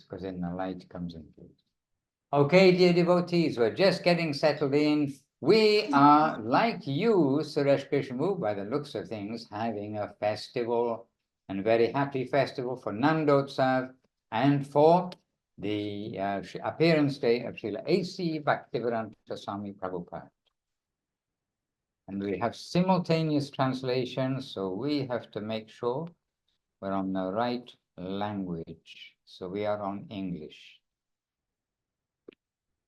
because then the light comes in. Okay, dear devotees, we're just getting settled in. We are, like you, Suresh Krishna, by the looks of things, having a festival, and very happy festival for Nandotsav and for the appearance day of Srila A.C. Bhaktivedanta Swami Prabhupada. And we have simultaneous translation, so we have to make sure we're on the right language. So we are on English.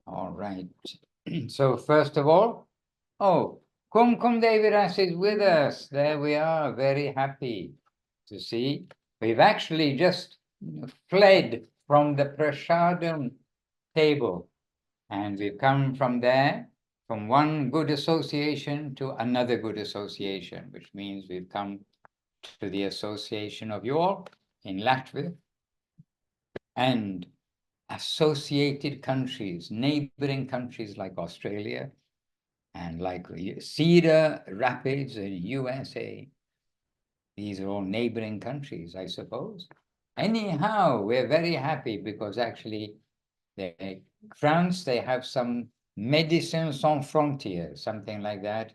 All right. So first of all, Kumkum Devidas is with us. There we are, very happy to see. We've actually just fled from the Prasadam table, and we've come from there, from one good association to another good association, which means we've come to the association of you all in Latvia and associated countries, neighboring countries like Australia and like Cedar Rapids in USA. These are all neighboring countries, I suppose. Anyhow, we're very happy because actually France, they have some Médecins Sans Frontières, something like that,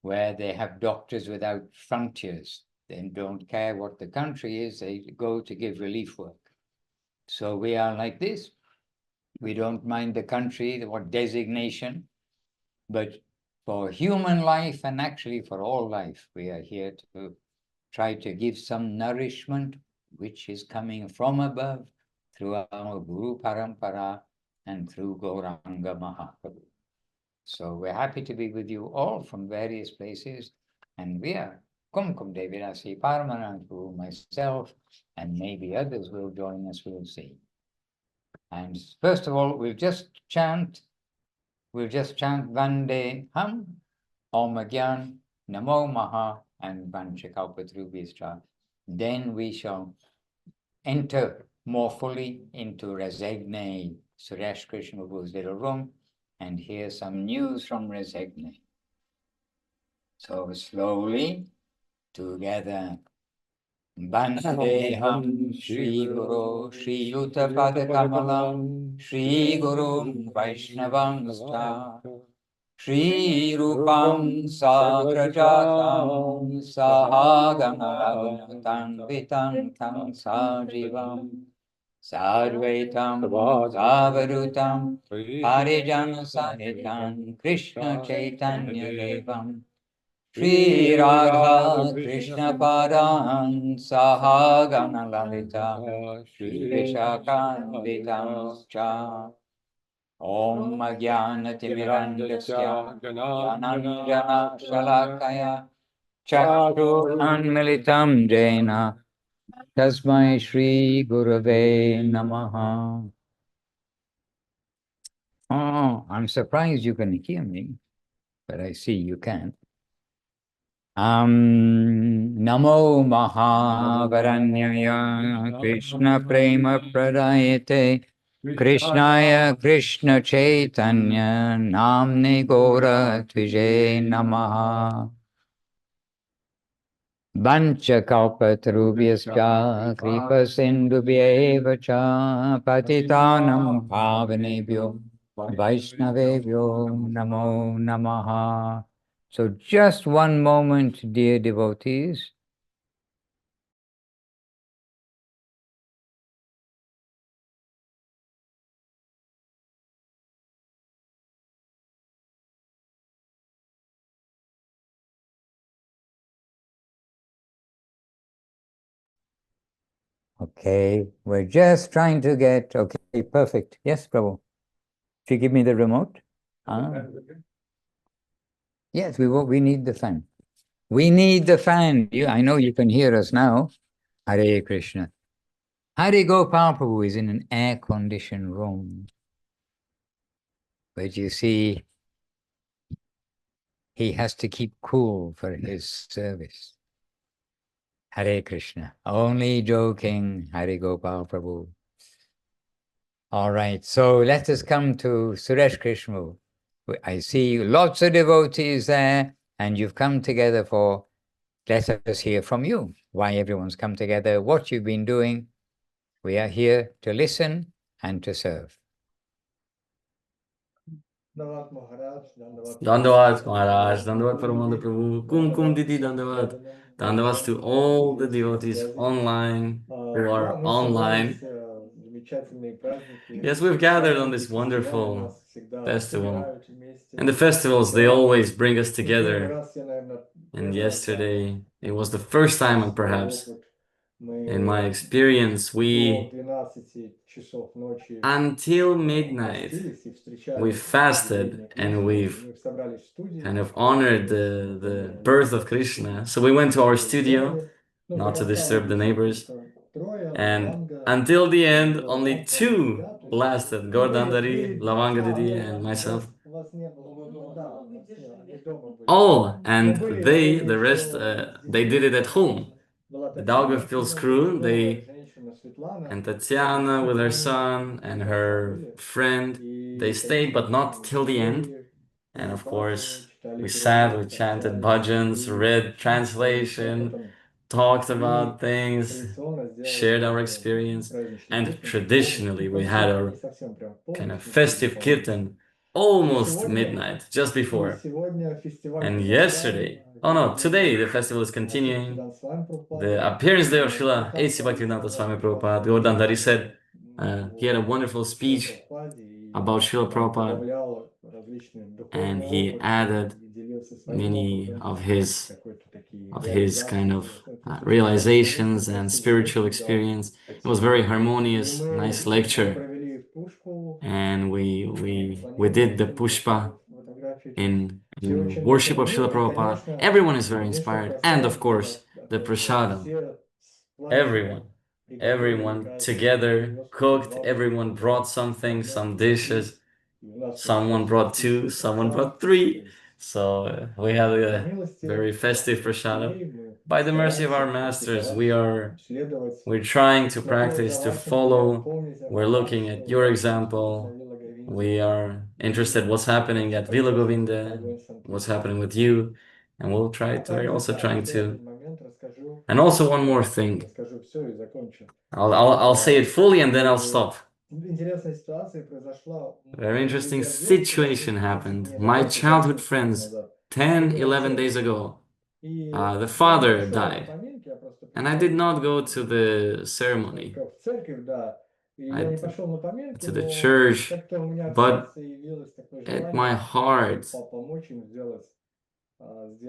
where they have doctors without frontiers. They don't care what the country is, they go to give relief work. So we are like this. We don't mind the country, what designation, but for human life and actually for all life, we are here to try to give some nourishment which is coming from above through our Guru Parampara and through Gauranga Mahaprabhu. So we're happy to be with you all from various places, and we are Kumkum Devirasi Paramanantu, myself, and maybe others will join us, we'll see. And first of all, we'll just chant Vande Ham, Om Agyan, Namo Maha, and Vanchakalpatrubhyascha. Then we shall enter more fully into Resegne, Suresh Krishna Prabhu's little room, and hear some news from Resegne. So slowly, together. Vandeham Shri Guru Shri Yuta Padakamalam Shri Guru Vaishnavam Sta Shri Rupam Sagrajatam Sahagamatam Vitam Tam Sajivam Sarvaitam Savarutam Parijana Sahitam Krishna Chaitanya Devam Shri Radha Krishna Padan Sahagana Lalita Shri Vishakanditam Cha Om Agyanatimirandasya Jananjana Shalakaya Chakru Anmilitam Jaina Tasmai Shri Gurave Namaha. Oh, I'm surprised you can hear me, but I see you can. Namo Mahavaranyaya Krishna Prema Pradayate Krishnaya Krishna Chaitanya Namne Gora Tvije Namaha Vancha Kalpatarubhyascha Kripa Sindhubhyeva Cha Patitanam Pavanebhyo Vaishnavebhyo Namo Namaha. So just one moment, dear devotees. Okay, we're just trying to get, okay, perfect. Yes, Prabhu. If you give me the remote. Yes, we need the fan. We need the fan. I know you can hear us now. Hare Krishna. Hare Gopal Prabhu is in an air-conditioned room. But you see, he has to keep cool for his service. Hare Krishna. Only joking, Hare Gopal Prabhu. All right, so let us come to Suresh Krishna. I see lots of devotees there, and you've come together for, let us hear from you, why everyone's come together, what you've been doing. We are here to listen and to serve. Dandavat Maharaj, Dandavat Paramanda Prabhu, Kum Didi Dandavat. Dandavats to all the devotees online who are online. Yes, we've gathered on this wonderful festival. And the festivals, they always bring us together. And yesterday, it was the first time, perhaps, in my experience, until midnight, we fasted and we've kind of honored the birth of Krishna. So we went to our studio, not to disturb the neighbors. And until the end, only two lasted, Gordandari, Lavanga Didi, and myself. Oh, and the rest, they did it at home. The Daugavpils crew, and Tatiana with her son and her friend, they stayed, but not till the end. And of course, we sat, we chanted bhajans, read translation, talked about things, shared our experience, and traditionally we had our kind of festive kirtan almost midnight, just before. And yesterday, oh no, today the festival is continuing. The appearance day of Srila A.C. Bhaktivedanta Swami Prabhupada, Gordandari said, he had a wonderful speech about Srila Prabhupada, and he added many of his kind of realizations and spiritual experience. It was very harmonious, nice lecture, and we did the pushpa in worship of Srila Prabhupada. Everyone is very inspired, and of course the prasadam. Everyone together cooked. Everyone brought something, some dishes. Someone brought two, someone brought three. So we had a very festive prasadam. By the mercy of our masters, we're trying to practice, to follow. We're looking at your example. We are interested what's happening at Vila Govinda, what's happening with you, and we're also trying to. And also one more thing. I'll say it fully and then I'll stop. Very interesting situation happened. My childhood friends, 10, 11 days ago, the father died. And I did not go to the ceremony, to the church, but at my heart,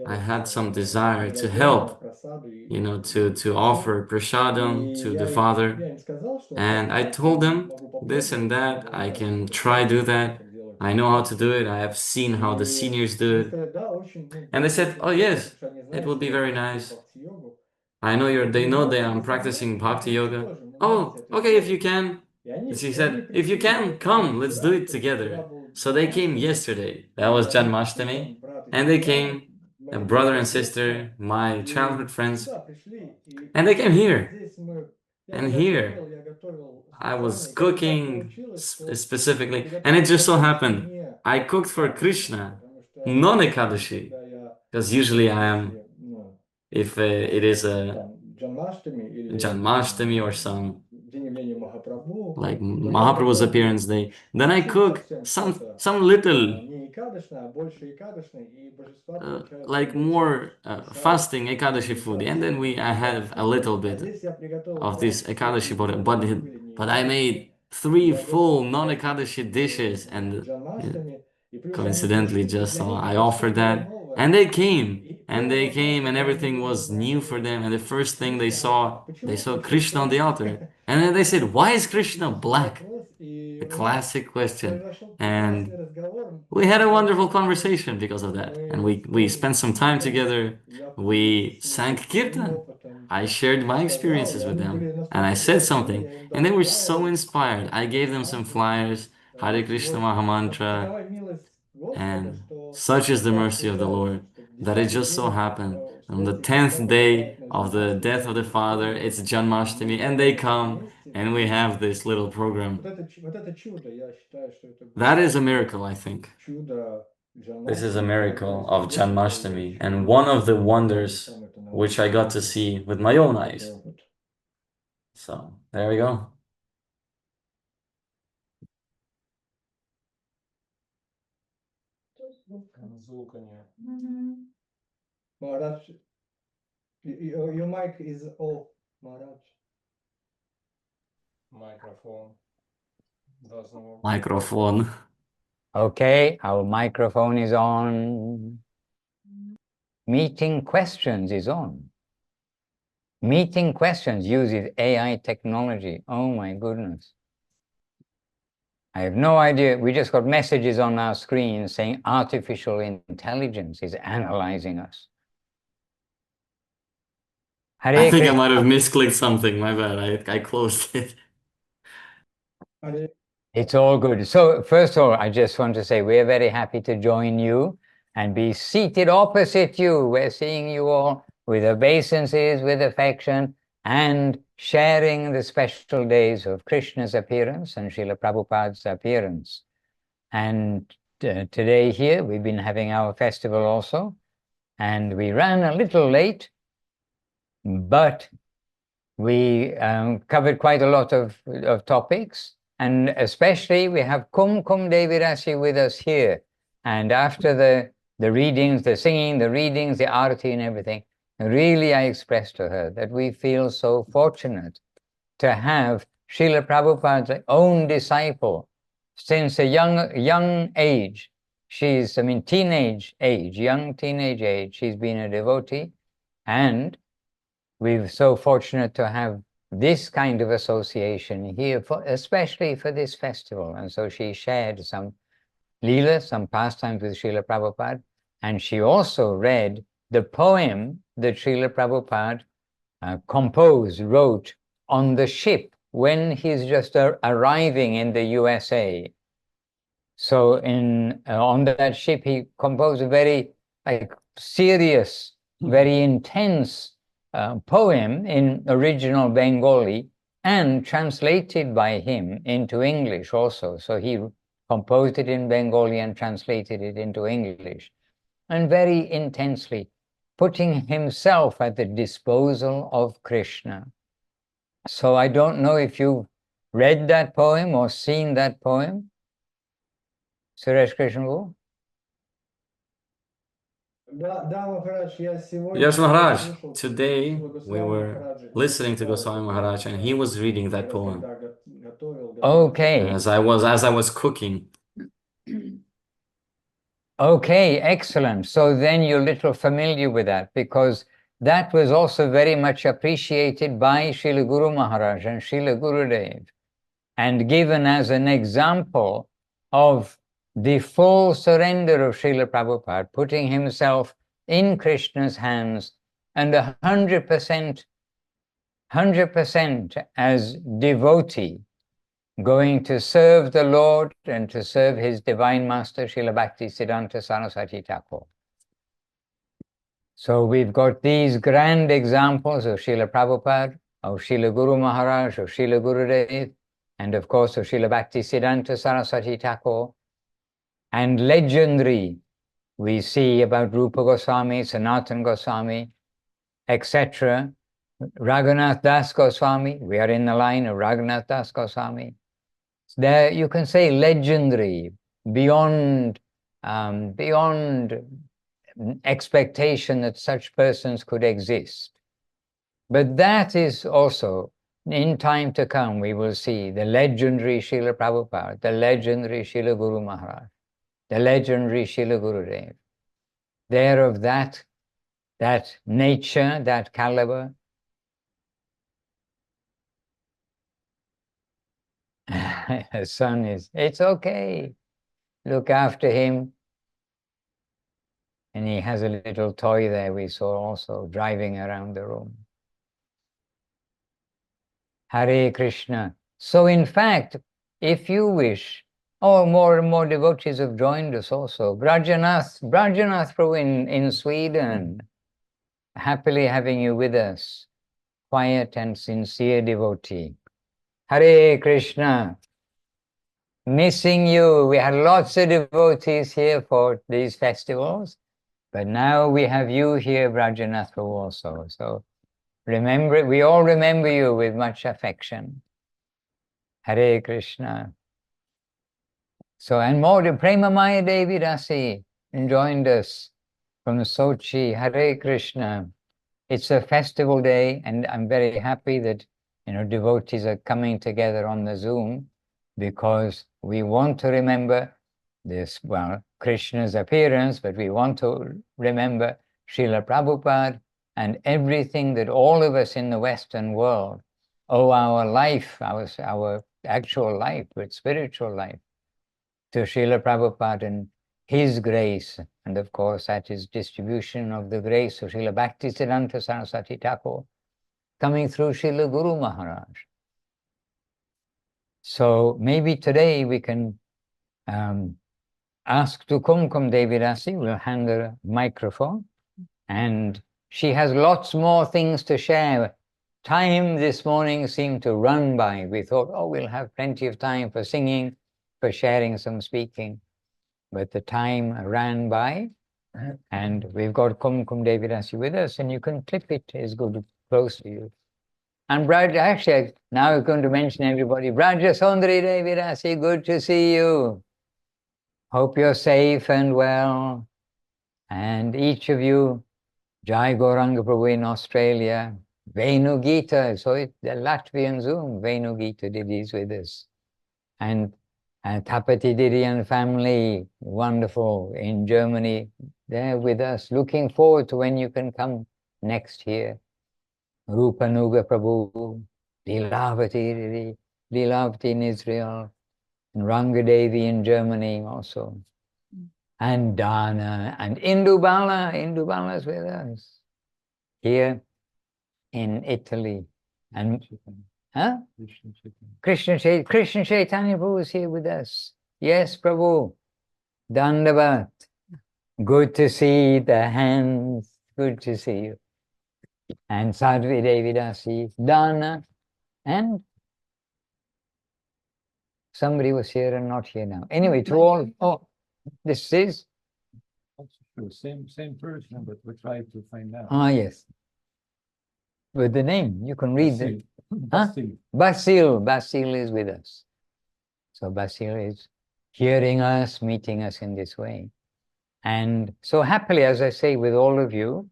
I had some desire to help, to offer prasadam to the father. And I told them this and that, I can try do that. I know how to do it. I have seen how the seniors do it. And they said, oh yes, it would be very nice. They know that I'm practicing bhakti yoga. Oh, okay, if you can. She said, if you can, come, let's do it together. So they came yesterday. That was Janmashtami. And they came, a brother and sister, my childhood friends. And they came here. And here, I was cooking specifically. And it just so happened, I cooked for Krishna, non-Ekadashi. Because usually I am, if it is a Janmashtami or some like Mahaprabhu's appearance day, then I cook some little like more fasting Ekadashi food, and then I have a little bit of this Ekadashi, but I made 3 full non-Ekadashi dishes, and coincidentally just so I offered that, and they came. And everything was new for them. And the first thing they saw Krishna on the altar. And then they said, why is Krishna black? The classic question. And we had a wonderful conversation because of that. And we spent some time together. We sang kirtan. I shared my experiences with them. And I said something. And they were so inspired. I gave them some flyers, Hare Krishna Mahamantra. And such is the mercy of the Lord that it just so happened on the 10th day of the death of the father, it's Janmashtami, and they come and we have this little program. That is a miracle, I think. This is a miracle of Janmashtami and one of the wonders which I got to see with my own eyes. So there we go. Maharaj, your mic is off, Maharaj. Microphone doesn't work. Microphone. Okay, our microphone is on. Meeting questions is on. Meeting questions uses AI technology. Oh my goodness. I have no idea. We just got messages on our screen saying artificial intelligence is analyzing us. I Hare think I Krishna. might have misclicked something. My bad. I closed it. It's all good. So first of all, I just want to say we're very happy to join you and be seated opposite you. We're seeing you all with obeisances, with affection, and sharing the special days of Krishna's appearance and Srila Prabhupada's appearance. And today here, we've been having our festival also, and we ran a little late, but we covered quite a lot of topics. And especially we have Kum Devi Rasi with us here. And after the readings, the singing, the readings, the arati and everything, really I expressed to her that we feel so fortunate to have Srila Prabhupada's own disciple since a young age. She's, teenage age, young teenage age, she's been a devotee. And we're so fortunate to have this kind of association here, especially for this festival. And so she shared some Leela, some pastimes with Srila Prabhupada, and she also read the poem that Srila Prabhupada wrote on the ship when he's just arriving in the USA. So on that ship, he composed a very serious, very intense poem in original Bengali and translated by him into English also. So he composed it in Bengali and translated it into English, and very intensely putting himself at the disposal of Krishna. So I don't know if you've read that poem or seen that poem, Suresh Krishna. Yes, Maharaj. Today we were listening to Goswami Maharaj, and he was reading that poem. Okay. As I was cooking. Okay, excellent. So then you're a little familiar with that, because that was also very much appreciated by Srila Guru Maharaj and Srila Gurudev, and given as an example of the full surrender of Srila Prabhupada, putting himself in Krishna's hands and 100% as devotee, going to serve the Lord and to serve his Divine Master, Srila Bhaktivedanta Saraswati Thakur. So we've got these grand examples of Srila Prabhupada, of Srila Guru Maharaj, of Srila Gurudev, and of course of Srila Bhaktivedanta Saraswati Thakur. And legendary, we see about Rupa Goswami, Sanatana Goswami, etc. Raghunath Das Goswami, we are in the line of Raghunath Das Goswami. There you can say legendary, beyond expectation that such persons could exist. But that is also, in time to come, we will see the legendary Srila Prabhupada, the legendary Srila Guru Maharaj, the legendary Srila Gurudev. They're of that nature, that caliber. His son is, it's okay, look after him. And he has a little toy there we saw also driving around the room. Hare Krishna. So in fact, if you wish, more and more devotees have joined us also. Brajanath Prabhu in Sweden, happily having you with us. Quiet and sincere devotee. Hare Krishna. Missing you. We had lots of devotees here for these festivals, but now we have you here, Brajanath Prabhu, also. So remember, we all remember you with much affection. Hare Krishna. So, and more, Prema Maya Devi Rasi. joined us from Sochi. Hare Krishna. It's a festival day, and I'm very happy that devotees are coming together on the Zoom, because we want to remember this, well, Krishna's appearance, but we want to remember Srila Prabhupada and everything that all of us in the Western world owe our life, our actual life, but spiritual life, to Srila Prabhupada and his grace, and of course that is distribution of the grace of Srila Bhaktivedanta Saraswati Thakur coming through Srila Guru Maharaj. So maybe today we can ask to Kumkum Devi Rasi. We'll hand her a microphone, and she has lots more things to share. Time this morning seemed to run by. We thought, oh, we'll have plenty of time for singing, for sharing some speaking. But the time ran by, and we've got Kumkum Devi Rasi with us, and you can clip it. It's good, close to you. And Braj, actually, now I'm going to mention everybody. Braja Sundari Devi Rasi, good to see you. Hope you're safe and well. And each of you, Jai Gauranga Prabhu in Australia, Venu Gita, so it's the Latvian Zoom, Venu Gita Didi with us. And Tapati Didi and family, wonderful, in Germany, they're with us. Looking forward to when you can come next year. Rupanuga Prabhu, Lilavati Didi, Lilavati in Israel, and Rangadevi in Germany also. And Dana, and Indubala is with us. Here in Italy. And Krishna Chaitanya Prabhu is here with us. Yes, Prabhu. Dandavat. Good to see the hands. Good to see you. And Sadhvi Devi Dasi, Dana, and somebody was here and not here now. Anyway, to all, oh, this is? Same person, but we try to find out. Ah, yes. With the name, you can read it. Basil. Basil is with us. So Basil is hearing us, meeting us in this way. And so happily, as I say, with all of you,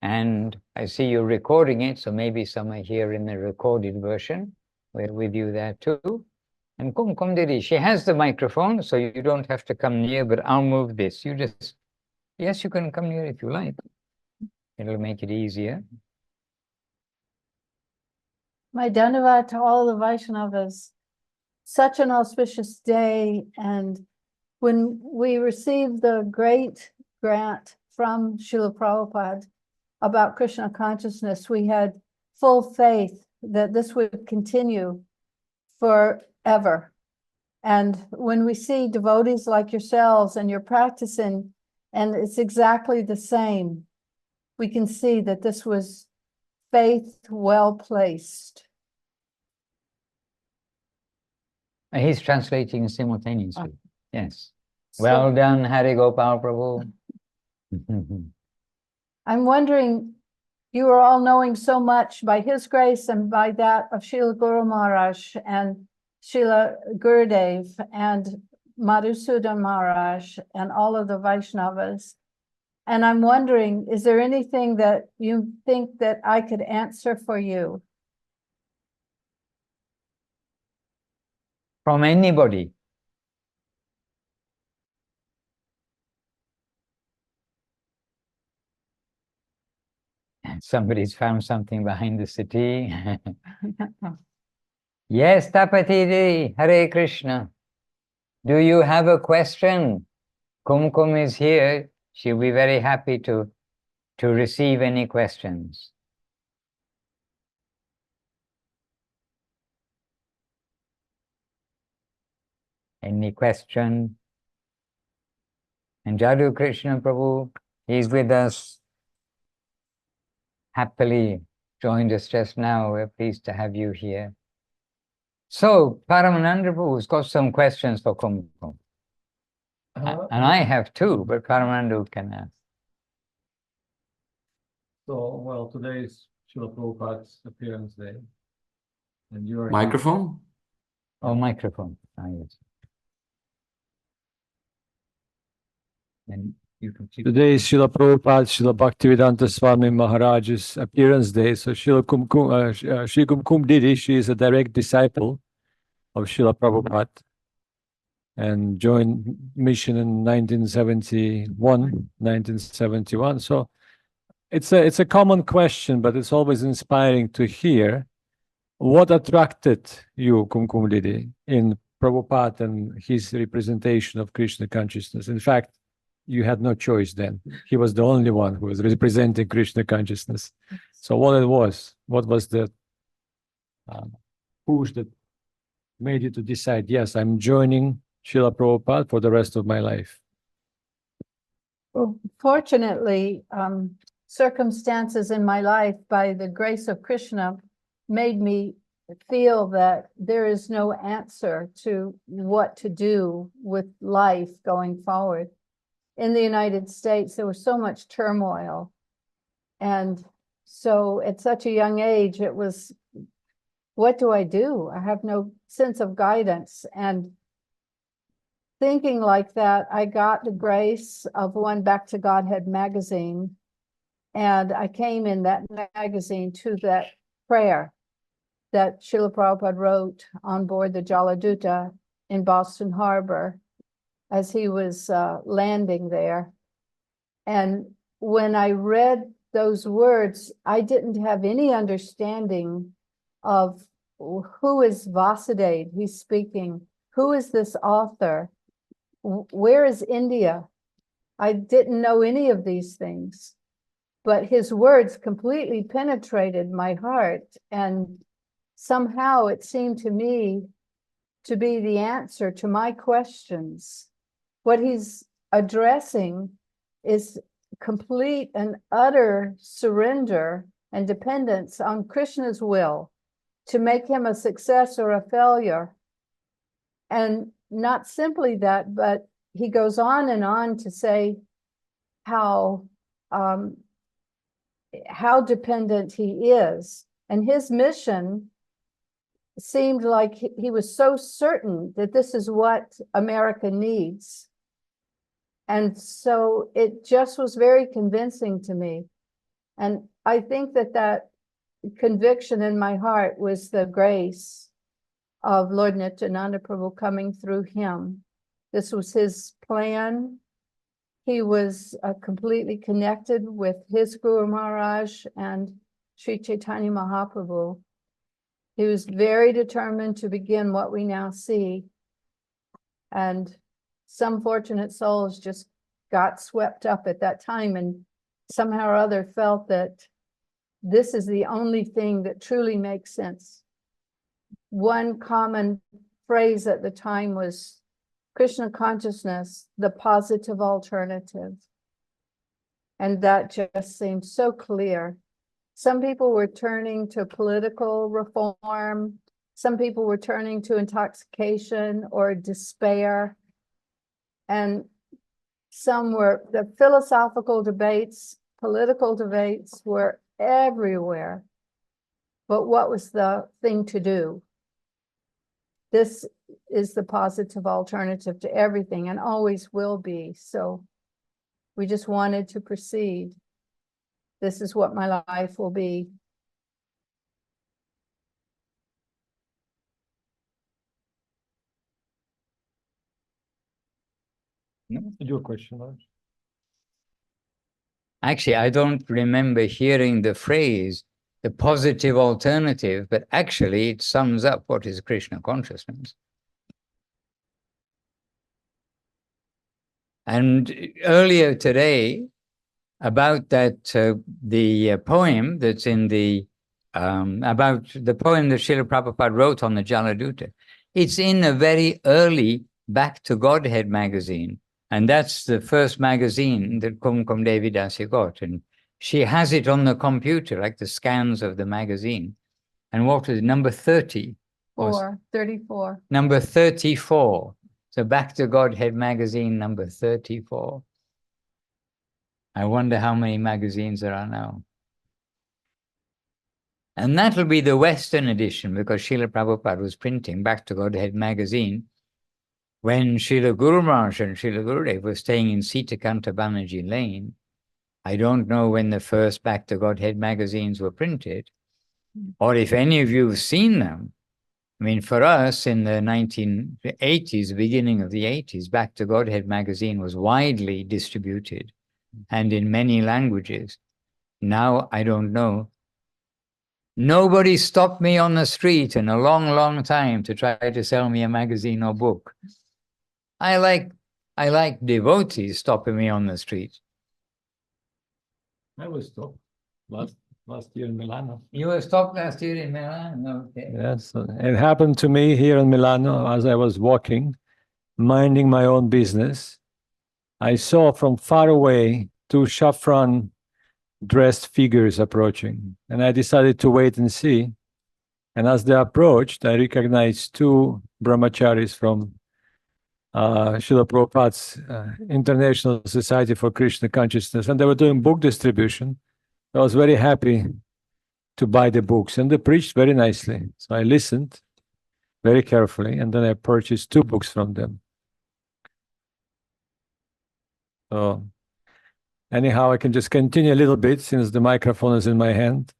and I see you recording it, so maybe some are here in the recorded version. We're with you there too. And Kumkum Didi, she has the microphone, so you don't have to come near, but I'll move this. You just, yes, you can come near if you like. It'll make it easier. My Dhanavad to all the Vaishnavas. Such an auspicious day, and when we received the great grant from Srila Prabhupada about Krishna consciousness, we had full faith that this would continue forever. And when we see devotees like yourselves and you're practicing, and it's exactly the same, we can see that this was faith well placed. And he's translating simultaneously. Yes. So Well done, Hari Gopal Prabhu. I'm wondering, you are all knowing so much by his grace and by that of Srila Guru Maharaj and Srila Gurudev and Madhusudan Maharaj and all of the Vaishnavas. And I'm wondering, is there anything that you think that I could answer for you? From anybody. Somebody's found something behind the city. Yes, Tapati, Hare Krishna. Do you have a question? Kumkum is here. She'll be very happy to receive any questions. Any question? And Jadu Krishna Prabhu, he's with us. Happily joined us just now. We're pleased to have you here. So, Paramananda Prabhu's got some questions for Kumkum. And I have two, but Paramananda can ask. So, well, today is Srila Prabhupada's appearance day. And you are Microphone? Oh, microphone. Ah, yes. And Today is Srila Prabhupada, Srila Bhaktivedanta Swami Maharaj's appearance day. So Shri Kumkum Didi, she is a direct disciple of Srila Prabhupada and joined mission in 1971. So it's a common question, but it's always inspiring to hear what attracted you, Kumkum Didi, in Prabhupada and his representation of Krishna consciousness. In fact, you had no choice then. He was the only one who was representing Krishna consciousness. So what was the push that made you to decide, yes, I'm joining Srila Prabhupada for the rest of my life? Well, fortunately, circumstances in my life, by the grace of Krishna, made me feel that there is no answer to what to do with life going forward. In the United States, there was so much turmoil. And so at such a young age, it was, what do I do? I have no sense of guidance. And thinking like that, I got the grace of one Back to Godhead magazine. And I came in that magazine to that prayer that Srila Prabhupada wrote on board the Jaladuta in Boston Harbor as he was landing there. And when I read those words, I didn't have any understanding of who is Vasudeva, he's speaking, who is this author, where is India? I didn't know any of these things, but his words completely penetrated my heart, and somehow it seemed to me to be the answer to my questions. What he's addressing is complete and utter surrender and dependence on Krishna's will to make him a success or a failure. And not simply that, but he goes on and on to say how dependent he is. And his mission seemed like he was so certain that this is what America needs. And so it just was very convincing to me. And I think that that conviction in my heart was the grace of Lord Nityananda Prabhu coming through him. This was his plan. He was completely connected with his Guru Maharaj and Sri Chaitanya Mahaprabhu. He was very determined to begin what we now see. And some fortunate souls just got swept up at that time and somehow or other felt that this is the only thing that truly makes sense. One common phrase at the time was Krishna consciousness, the positive alternative. And that just seemed so clear. Some people were turning to political reform. Some people were turning to intoxication or despair. And some were, the philosophical debates, political debates were everywhere. But what was the thing to do? This is the positive alternative to everything and always will be. So we just wanted to proceed. This is what my life will be. Your question, Maharaj. Actually, I don't remember hearing the phrase, the positive alternative, but actually it sums up what is Krishna consciousness. And earlier today, about that, the poem that's in the, about the poem that Srila Prabhupada wrote on the Jaladuta, it's in a very early Back to Godhead magazine. And that's the first magazine that Kumkum Devi Dasi got. And she has it on the computer, like the scans of the magazine. And what was it, number 30? 34. Number 34. So Back to Godhead magazine, number 34. I wonder how many magazines there are now. And that'll be the Western edition, because Srila Prabhupada was printing Back to Godhead magazine when Srila Guru Maharaj and Srila Gurudev were staying in Sitakanta Banerjee Lane, I don't know when the first Back to Godhead magazines were printed, or if any of you have seen them. I mean, for us in the 1980s, beginning of the 80s, Back to Godhead magazine was widely distributed and in many languages. Now, I don't know. Nobody stopped me on the street in a long, long time to try to sell me a magazine or book. I like devotees stopping me on the street. I was stopped last year in Milano. You were stopped last year in Milan? Okay. Yes, it happened to me here in Milano as I was walking, minding my own business. I saw from far away two saffron dressed figures approaching, and I decided to wait and see. And as they approached, I recognized two brahmacharis from Srila Prabhupada's International Society for Krishna Consciousness, and they were doing book distribution. I was very happy to buy the books, and they preached very nicely. So I listened very carefully, and then I purchased 2 books from them. So anyhow, I can just continue a little bit since the microphone is in my hand.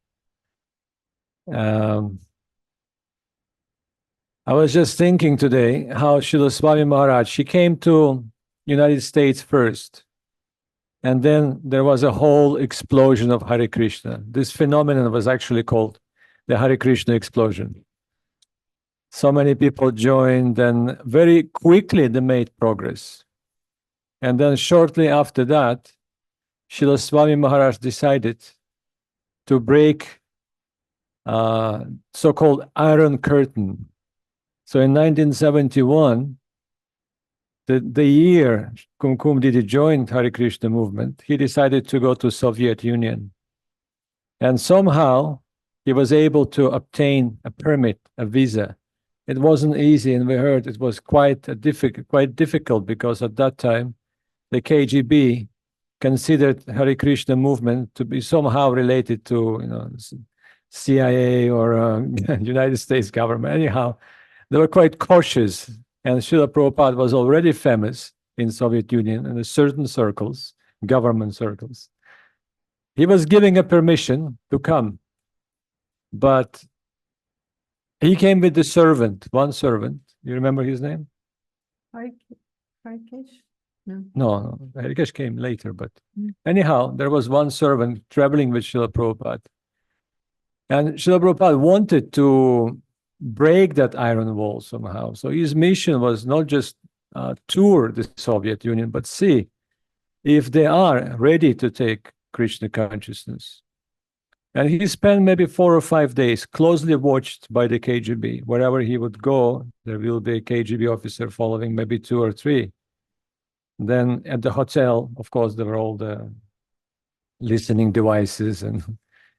I was just thinking today how Srila Swami Maharaj, she came to United States first, and then there was a whole explosion of Hare Krishna. This phenomenon was actually called the Hare Krishna explosion. So many people joined, and very quickly they made progress. And then shortly after that, Srila Swami Maharaj decided to break so-called Iron Curtain. So in 1971, the year Kumkum Didi joined Hare Krishna movement, he decided to go to Soviet Union. And somehow he was able to obtain a permit, a visa. It wasn't easy, and we heard it was quite difficult because at that time the KGB considered Hare Krishna movement to be somehow related to CIA or United States government. Anyhow, they were quite cautious, and Srila Prabhupada was already famous in Soviet Union in certain circles, government circles. He was giving a permission to come, but he came with the servant, one servant. You remember his name? Harikesh? No, Harikesh came later, but anyhow, there was one servant traveling with Srila Prabhupada. And Srila Prabhupada wanted to break that iron wall somehow. So his mission was not just tour the Soviet Union, but see if they are ready to take Krishna consciousness. And he spent maybe 4 or 5 days closely watched by the KGB. Wherever he would go, there will be a KGB officer following, maybe 2 or 3. Then at the hotel, of course, there were all the listening devices and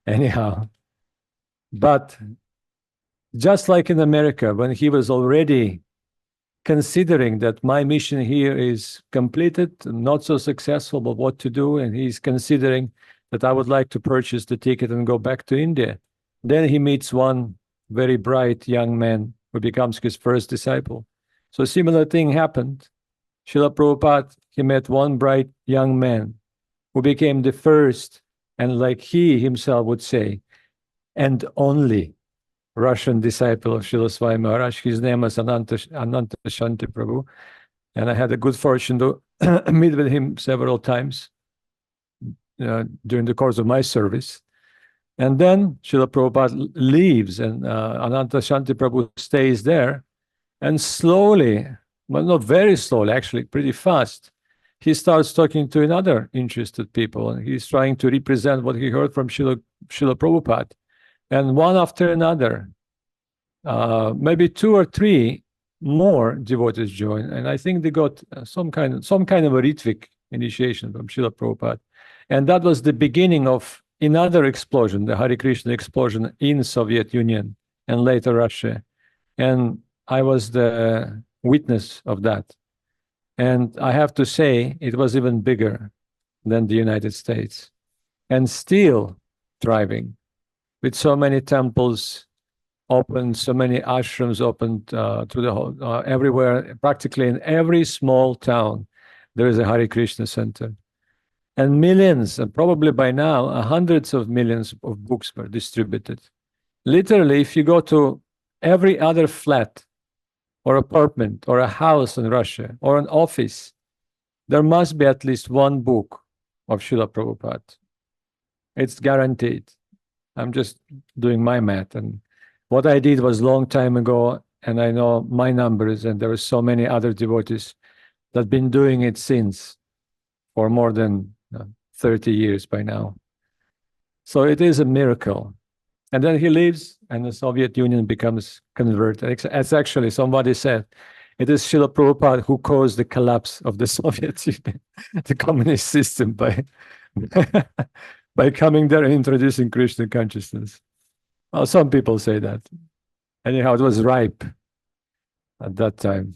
anyhow. But just like in America, when he was already considering that my mission here is completed, not so successful, but what to do, and he's considering that I would like to purchase the ticket and go back to India. Then he meets one very bright young man who becomes his first disciple. So a similar thing happened. Srila Prabhupada, he met one bright young man who became the first, and like he himself would say, and only Russian disciple of Srila Swami Maharaj. His name was Ananta Shanti Prabhu, and I had a good fortune to meet with him several times during the course of my service. And then Srila Prabhupada leaves, and Ananta Shanti Prabhu stays there, and slowly, well, not very slowly, actually, pretty fast, he starts talking to another interested people, and he's trying to represent what he heard from Srila Prabhupada. And one after another, maybe 2 or 3 more devotees joined, and I think they got some kind of a Ritvik initiation from Srila Prabhupada, and that was the beginning of another explosion, the Hare Krishna explosion in Soviet Union and later Russia, and I was the witness of that, and I have to say it was even bigger than the United States, and still thriving, with so many temples opened, so many ashrams opened to the whole, everywhere, practically in every small town, there is a Hare Krishna center. And millions, and probably by now, hundreds of millions of books were distributed. Literally, if you go to every other flat or apartment or a house in Russia or an office, there must be at least one book of Srila Prabhupada. It's guaranteed. I'm just doing my math. And what I did was a long time ago, and I know my numbers, and there are so many other devotees that have been doing it since for more than 30 years by now. So it is a miracle. And then he leaves, and the Soviet Union becomes converted. As actually somebody said, it is Srila Prabhupada who caused the collapse of the Soviet Union, the communist system, by by coming there and introducing Krishna consciousness. Well, some people say that. Anyhow, it was ripe at that time.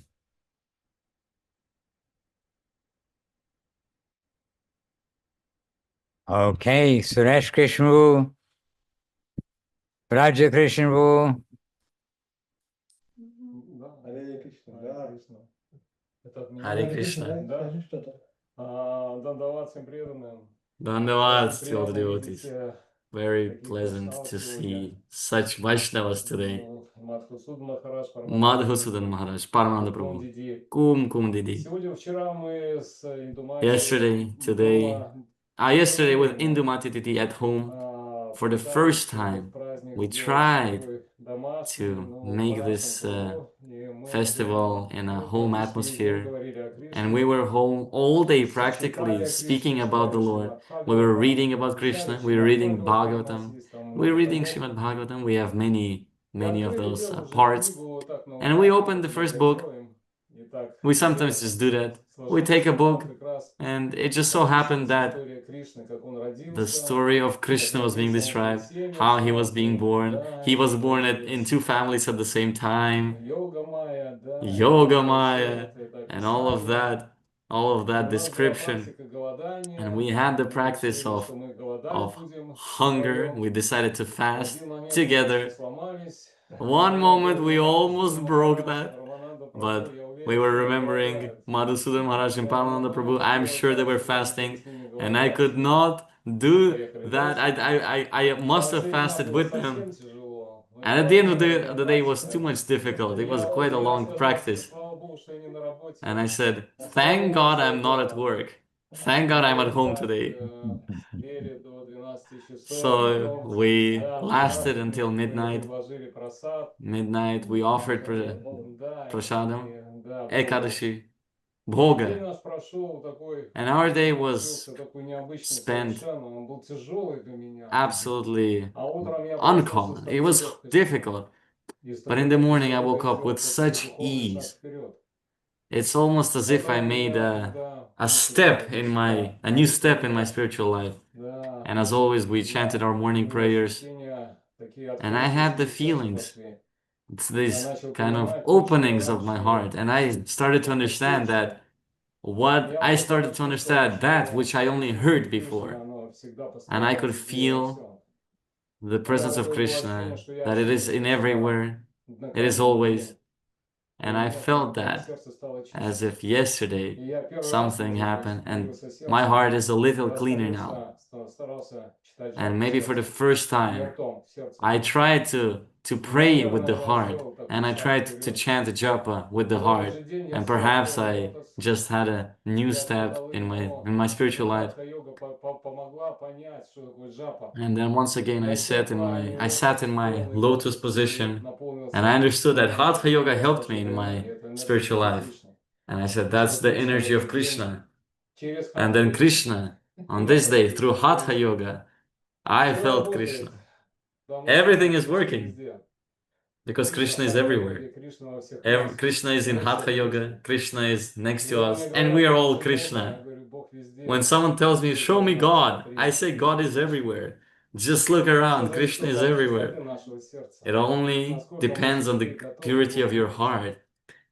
Okay, Suresh Krishna, Raja Krishna. Да. Харе Кришна, да. Это от меня. Hare Krishna. Да. Скажи что-то. Дандават всем преданным. Dandavad Очень to all the приятно devotees. видеть Very таких pleasant вайшнавов to сегодня. see such Vaishnavas today. Madhusudan Maharaj, Madhusudan Maharaj, Paramananda Kum Prabhu, Didi. Kum Didi. Сегодня, вчера мы с Индумати Yesterday, today, дома yesterday with Indumati Didi at home, for the пытались first этот time, праздник we сделать tried такой домашний, to ну, make по this нашему кругу, и мы festival in a home практически весь день atmosphere. говорили о Кришне. And we were home all day Читали practically о speaking Кришне, about the читали Lord. Шримад We were Бхагаватам, reading about изучали Krishna, we were Шримад reading Бхагаватам, у нас Bhagavatam, есть там we were много reading томов. Srimad Bhagavatam. We have many И of открыли those первую же parts. книгу так на And we ура, opened the как мы first это book. делаем. И так We sometimes just do that. We take a book, and it just so happened that история Кришны, как он the родился, story of как Krishna was being написано, described, семьи how he was сразу, being born. да, He was и born in появилась two families at the same time, Йога Майя, да, и Yoga все Maya, это and all of описание. that У нас была description. практика голодания, And we had the мы practice решили, что мы голодать of будем hunger. вдвоем. We decided to В fast один момент мы почти together. сломались. One Но moment we вовремя almost broke Махарадж, that, Равананда Прабху, but я we уверен, were что не remembering голодают. Madhusudan Maharaj and Да, но Paramananda мы Prabhu. это I'm делали sure they так, were чтобы никто не fasting, с ними and I голодать. could not Мы do поехали that. дальше. I В must have конце дня fasted было with them. совсем тяжело. Мы And at the end of продолжали the day, it was голодать. too much difficult. И It was я quite a один раз long сказал себе, practice. слава Богу, что я не на работе. And I said, А слава thank Богу, God что I'm not at это work. Thank God I'm at мы home так today. пели до 12 часов, So потом, we да, lasted прекрасно until мы midnight. предложили просад. We offered Да, prasadam, и, да, ekadashi, день bhoga. наш прошел такой, And our day was получился такой необычный spent совершенно, он был тяжелый для меня. absolutely А утром я проснулся с uncommon. It такой was легкостью. difficult. И с But такой in the легкостью morning, I woke это up сделал with просто такой such духовный шаг ease. вперед. It's almost as if I Потом made я, да, a мы step читали in Шримад a new step in my Бхагаватам. spiritual life. Да, And as always, we у chanted меня our morning были prayers. ощущения, такие And I открытия had the души в сердце feelings, пошли. it's Я these начал kind of понимать то, что openings of my heart. раньше And I started to только understand слышал. that what Я I вдруг started to почувствовал, understand that что which I only heard Кришна, before. оно всегда And I постоянно could везде и во feel всем. the У меня presence of такое было ощущение, Krishna, что я that it is ощущаю in Кришну everywhere, it is каждый always. день. И And I внезапно felt мое that сердце стало as чистым. if yesterday И я первый раз something вижу, то есть happened, and появился my сердцем. heart is a little Я cleaner now. старался читать And жапу maybe for the сердцем, first не time, ртом, сердцем. I tried to И я pray первый, with the наверное, heart, сделал такой and I шаг tried to вперед. chant the japa with the А в этот heart. же день я And сел perhaps в I лотос. just had a new Я step сказал in ему, my что spiritual life. хатха-йога помогла понять, что такое джапа. And then once again, Я сел в правильный I sat лотос, in my полный lotus лотос, и position, наполнился and I understood that энергией Hatha Yoga helped me in Божьей my энергии. Это энергия spiritual Шри life. Кришны. And I said, И that's что the Кришна в energy of этот день Krishna. через And then хатха-йогу Krishna, on я this day, through почувствовал Hatha энергию. Yoga, I Все felt работает, Krishna. потому Everything что is Кришна working везде. because Кришна Krishna is в хатха-йоге, everywhere. Кришна во всех нас. Krishna is in Мы Hatha все Yoga, Кришна. Krishna is next to Когда us, мне and we говорят, are all покажи Бога, я Krishna. говорю, Бог везде. When someone tells me, Все show me должны God, I посмотреть. say, God is everywhere. Just look around, Все зависит Krishna от is того everywhere. чистоты нашего сердца. It only Насколько мы depends on the чисты, готовы purity of Его your слушать. heart.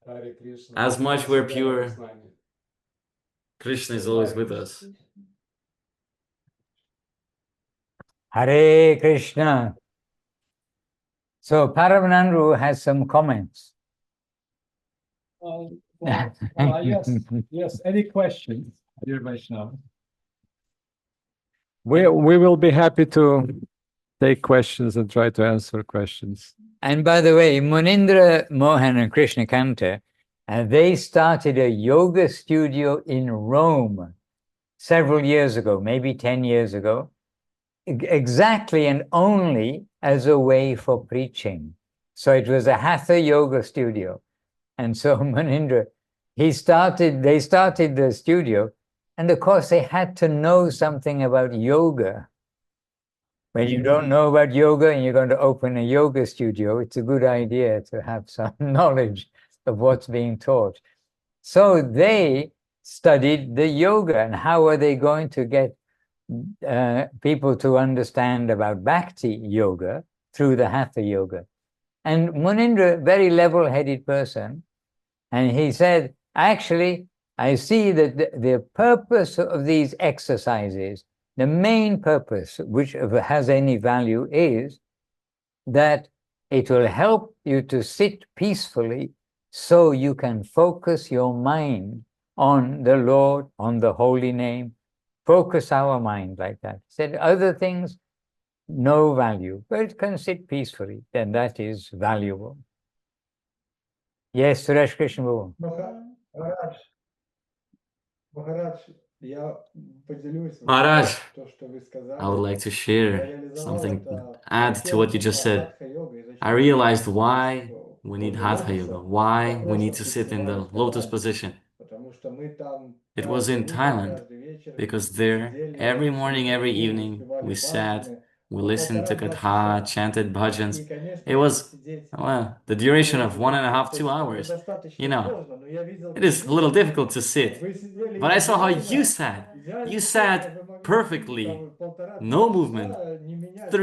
Харе Кришна. As much Он we're всегда рядом с pure, нами. Krishna is always with us. Hare Krishna. So Paramanandru has some comments. Yes, any questions, dear Vaishnava? We will be happy to take questions and try to answer questions. And by the way, Munindra Mohan and Krishna Kanta, they started a yoga studio in Rome several years ago, maybe 10 years ago, exactly and only as a way for preaching. So it was a hatha yoga studio. And so Munindra, they started the studio, and of course they had to know something about yoga. When you don't know about yoga and you're going to open a yoga studio, it's a good idea to have some knowledge of what's being taught. So they studied the yoga, and how are they going to get people to understand about bhakti yoga through the hatha yoga? And Munindra, very level-headed person, and he said, actually, I see that the purpose of these exercises, the main purpose, which has any value, is that it will help you to sit peacefully so you can focus your mind on the Lord, on the holy name, focus our mind like that. He said other things, no value, but it can sit peacefully, then that is valuable. Yes, Suresh Krishna Babu. Maharaj, я поделюсь Maharaj, то, что вы I сказали. would like to share something, add to Зачем what you just said. хатха-йога и зачем I realized сидеть why в we need позе hatha лотоса? yoga, why we need to Вопросов sit in the присылают lotus сказать. position. Потому что мы там It was каждое in утро, Thailand, каждый вечер because there, сидели, every слушали morning, every катху, evening, успевали we sat, баджаны we по listened to 1,5-2 katha, часа. chanted bhajans. И, конечно, It was, сидеть well, the duration of долго, 1.5, то 2 есть это hours. достаточно You know, сложно, но я видел, it как is a little вы difficult to sit. сидели But I saw how you идеально, sat. идеально You сидели, sat вы могли сидеть perfectly, там 1,5-2 no movement. часа, не менять позы,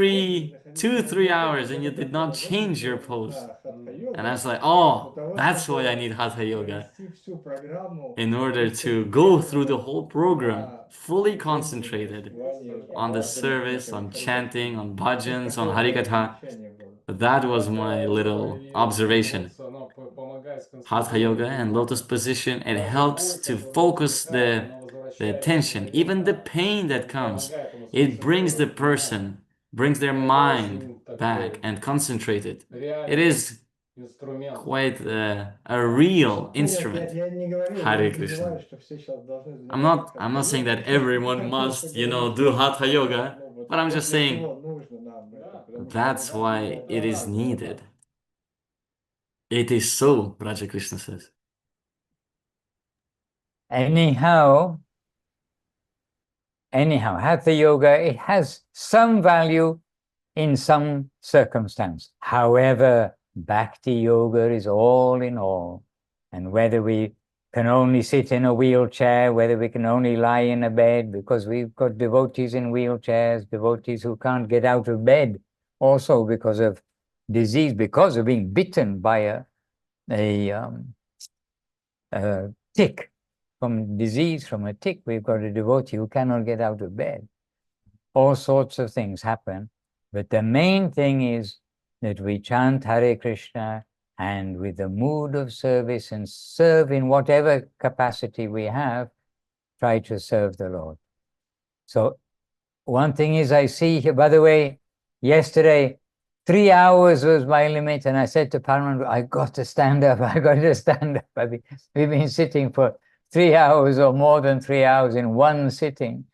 находиться 2-3 на hours, позу. and Вот you это did not да, change your нужно pose. на хатха-йога And I was like, для oh, того, that's why I чтобы need hatha yoga. провести всю программу In order и to go through the сконцентрироваться whole program, на fully божественном concentrated пребывании on the каждый момент service, этой on харикатхи. chanting, on bhajans, on Такое мое harikatha. замечание было. That was my little observation. Hatha yoga and lotus position, it helps to focus the attention, even the pain that comes. It brings the person, brings their mind back and concentrated. It is quite a real instrument. Нет, я не говорю, я Hare не Krishna. призываю, что все сейчас должны I'm заниматься not saying that хатха-йогой. everyone must, do hatha yoga, but I'm just saying Нужно нам это, потому что that's why it is needed. It is so, Raja Krishna says. Anyhow, hatha yoga, it has some value in some circumstance. However, bhakti yoga is all in all. And whether we can only sit in a wheelchair, whether we can only lie in a bed, because we've got devotees in wheelchairs, devotees who can't get out of bed, also because of disease, because of being bitten by a tick, from disease, from a tick. We've got a devotee who cannot get out of bed. All sorts of things happen. But the main thing is that we chant Hare Krishna, and with the mood of service, and serve in whatever capacity we have, try to serve the Lord. So one thing is, I see here, by the way, yesterday, 3 hours was my limit, and I said to Paramanand, I got to stand up, I got to stand up. We've been sitting for 3 hours or more than 3 hours in one sitting,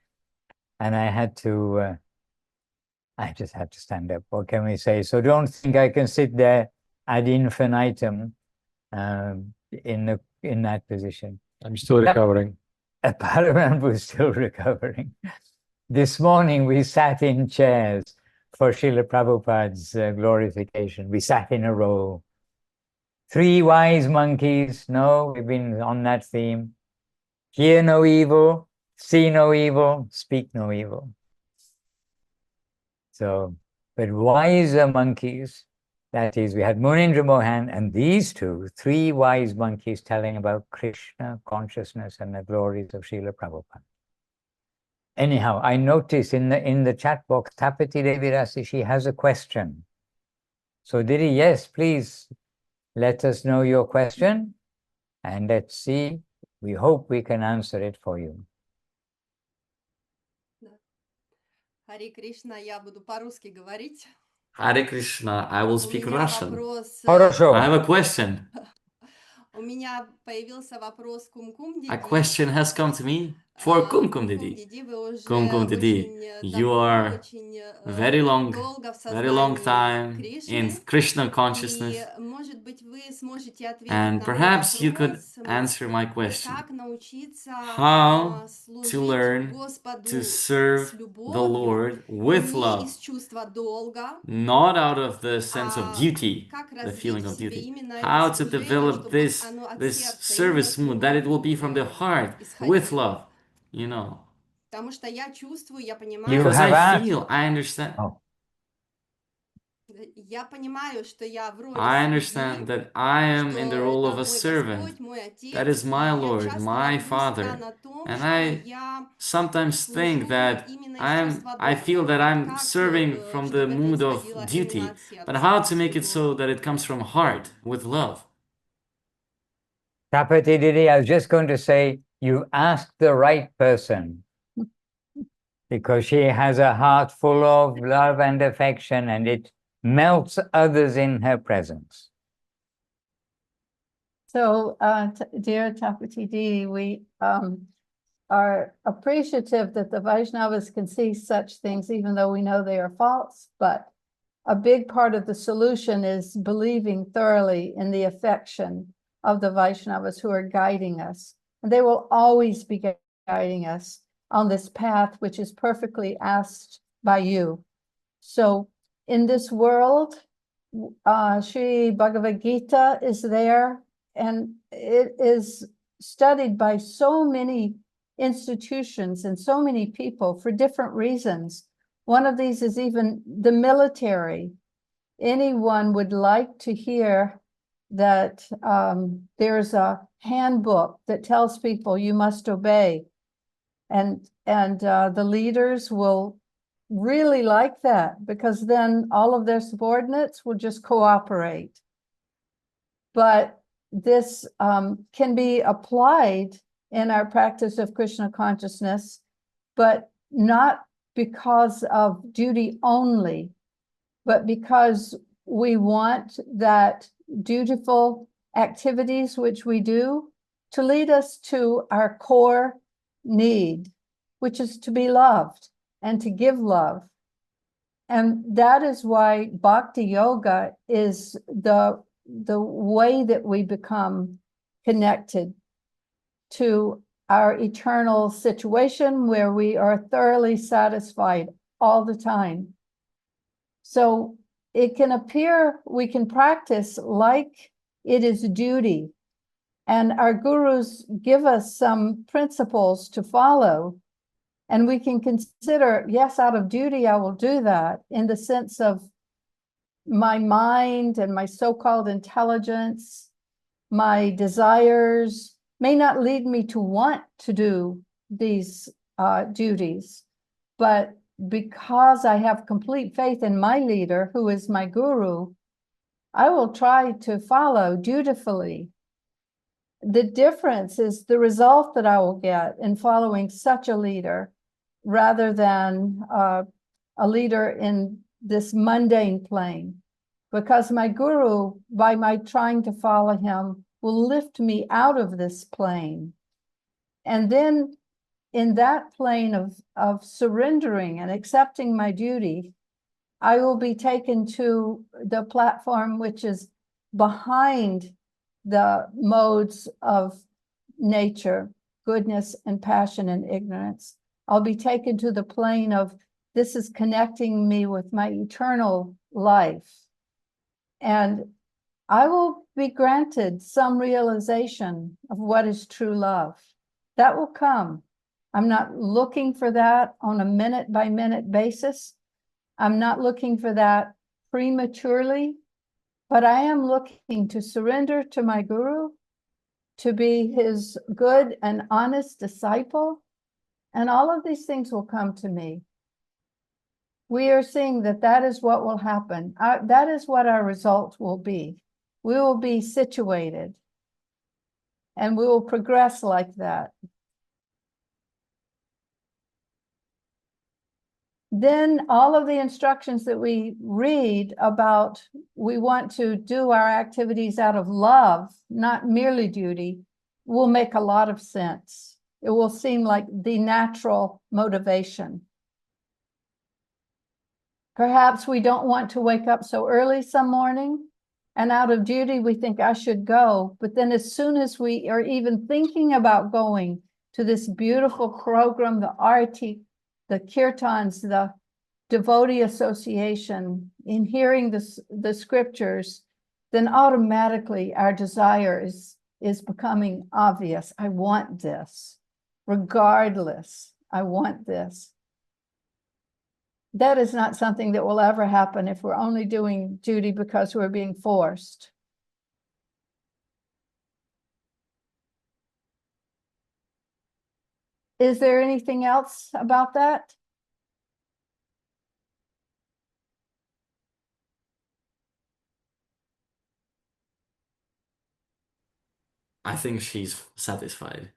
and I just had to stand up. What can we say? So don't think I can sit there ad infinitum in that position. I'm still recovering. Paramanand was still recovering. This morning we sat in chairs for Srila Prabhupada's glorification. We sat in a row. 3 wise monkeys. No, we've been on that theme. Hear no evil, see no evil, speak no evil. So, but wiser monkeys, that is, we had Munindra Mohan and these 3 wise monkeys telling about Krishna consciousness and the glories of Srila Prabhupada. Anyhow, I notice in the chat box, Tapati Devi Rasi, she has a question. So Didi, yes, please let us know your question and let's see. We hope we can answer it for you. Харе Кришна, я буду по-русски говорить. Hare Krishna, I will У speak меня Russian. вопрос, I Хорошо. have a question. у меня появился вопрос Кум-Кум A Диди. question has come to me for Kumkum Кум-Кум Didi. Диди, вы уже Kumkum Didi, очень you давно, are очень very long долго в time сознании in Кришны. Krishna И, consciousness, может быть, вы сможете ответить and на мой perhaps you could вопрос, answer my question. как научиться How to служить learn Господу to с serve the любовью, Lord with не love, из чувства долга, not out of the sense of duty, как the feeling развить of в себе duty. именно How это to служение, develop чтобы this оно от this сердца, service именно mood, that it will be from the heart, with исходило. love, you know. Потому что я чувствую, я You понимаю, Because have I asked. feel, I understand. Oh, я понимаю, что я в роли I судьи, understand that I am in the что role это of a мой servant. Господь, мой That Отец, is и my я Lord, часто my ловлю себя Father. на том, And что I я sometimes think служу that именно из чувства I feel долга. that Вот I'm как, serving from the чтобы это mood исходило of именно duty, от сердца, but how to с make it so любовью. that it comes from heart, with love. Tapati Didi, I was just going to say, you asked the right person because she has a heart full of love and affection and it melts others in her presence. So, dear Tapati Didi, we are appreciative that the Vaishnavas can see such things, even though we know they are false. But a big part of the solution is believing thoroughly in the affection of the Vaishnavas who are guiding us. And they will always be guiding us on this path, which is perfectly asked by you. So in this world, Sri Bhagavad Gita is there, and it is studied by so many institutions and so many people for different reasons. One of these is even the military. Anyone would like to hear that there's a handbook that tells people you must obey. And the leaders will really like that, because then all of their subordinates will just cooperate. But this can be applied in our practice of Krishna consciousness, but not because of duty only, but because we want that dutiful activities which we do to lead us to our core need, which is to be loved and to give love. And that is why Bhakti Yoga is the way that we become connected to our eternal situation where we are thoroughly satisfied all the time. So it can appear we can practice like it is duty. And our gurus give us some principles to follow. And we can consider, yes, out of duty, I will do that, in the sense of my mind and my so-called intelligence, my desires may not lead me to want to do these duties, but because I have complete faith in my leader, who is my guru, I will try to follow dutifully. The difference is the result that I will get in following such a leader, rather than a leader in this mundane plane. Because my guru, by my trying to follow him, will lift me out of this plane. And then in that plane of surrendering and accepting my duty, I will be taken to the platform which is behind the modes of nature, goodness and passion and ignorance. I'll be taken to the plane of, this is connecting me with my eternal life. And I will be granted some realization of what is true love. That will come. I'm not looking for that on a minute by minute basis. I'm not looking for that prematurely, but I am looking to surrender to my guru, to be his good and honest disciple, and all of these things will come to me. we are seeing that that is what will happen. That is what our result will be. We will be situated and we will progress like that. Then all of the instructions that we read about, we want to do our activities out of love, not merely duty, will make a lot of sense. It will seem like the natural motivation. Perhaps we don't want to wake up so early some morning, and out of duty we think I should go. But then as soon as we are even thinking about going to this beautiful program, the arati, the kirtans, the devotee association, in hearing the scriptures, then automatically our desire is becoming obvious. I want this. Regardless, I want this. That is not something that will ever happen if we're only doing duty because we're being forced. Is there anything else about that? I think she's satisfied.